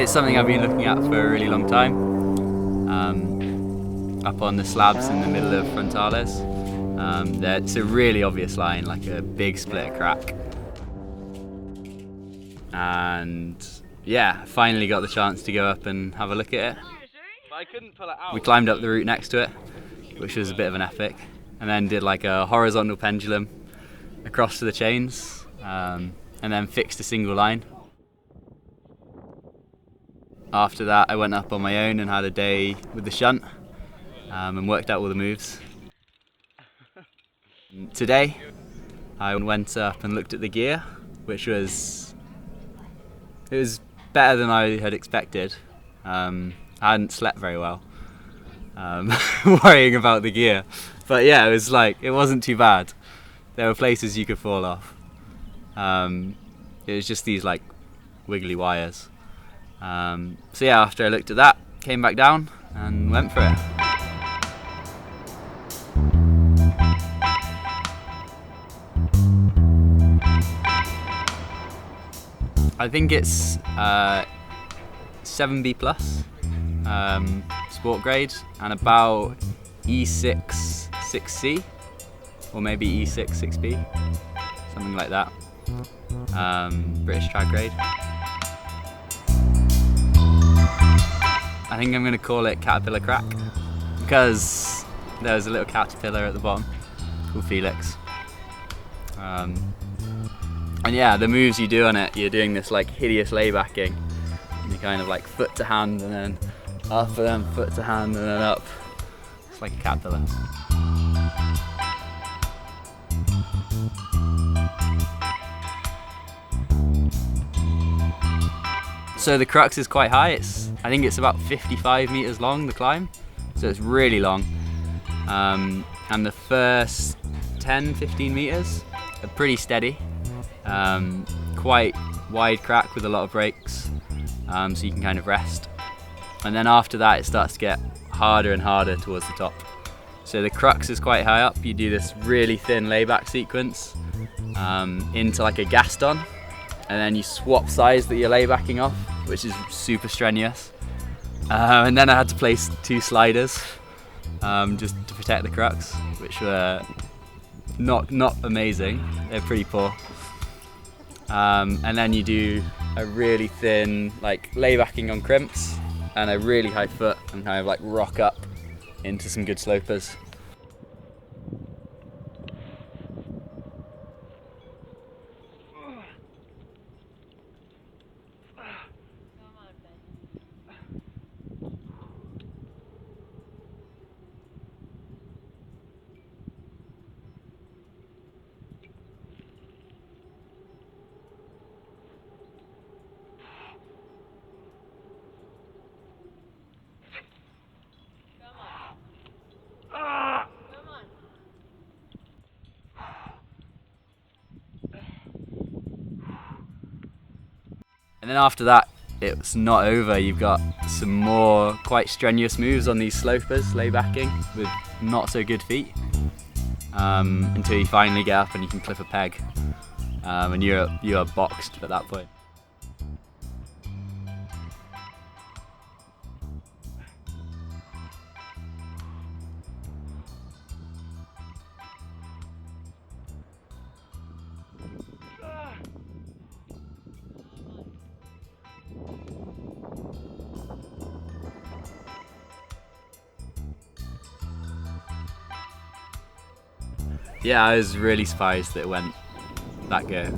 It's something I've been looking at for a really long time. Up on the slabs in the middle of Frontales. It's a really obvious line, like a big split crack. And yeah, finally got the chance to go up and have a look at it. We climbed up the route next to it, which was a bit of an epic, and then did like a horizontal pendulum across to the chains, and then fixed a single line. After that, I went up on my own and had a day with the shunt, and worked out all the moves. Today, I went up and looked at the gear, which was better than I had expected. I hadn't slept very well, worrying about the gear, but yeah, it wasn't too bad. There were places you could fall off. It was just these like wiggly wires. So yeah, after I looked at that, came back down and went for it. I think it's 7B plus, sport grade, and about E6 6C, or maybe E6 6B, something like that. British track grade. I think I'm going to call it Caterpillar Crack, because there's a little caterpillar at the bottom called Felix. And yeah, the moves you do on it, you're doing this like hideous laybacking. You're kind of like foot to hand and then up and then foot to hand and then up. It's like a caterpillar. So the crux is quite high. I think it's about 55 meters long, the climb. So it's really long. And the first 10-15 meters are pretty steady. Quite wide crack with a lot of breaks, so you can kind of rest. And then after that, it starts to get harder and harder towards the top. So the crux is quite high up. You do this really thin layback sequence into like a Gaston, and then you swap sides that you're laybacking off, which is super strenuous. And then I had to place 2 sliders just to protect the crux, which were not amazing. They're pretty poor. And then you do a really thin like laybacking on crimps and a really high foot and kind of like rock up into some good slopers. And then after that, it's not over. You've got some more quite strenuous moves on these slopers, laybacking, with not so good feet, until you finally get up and you can clip a peg, and you are boxed at that point. Yeah, I was really surprised that it went that good.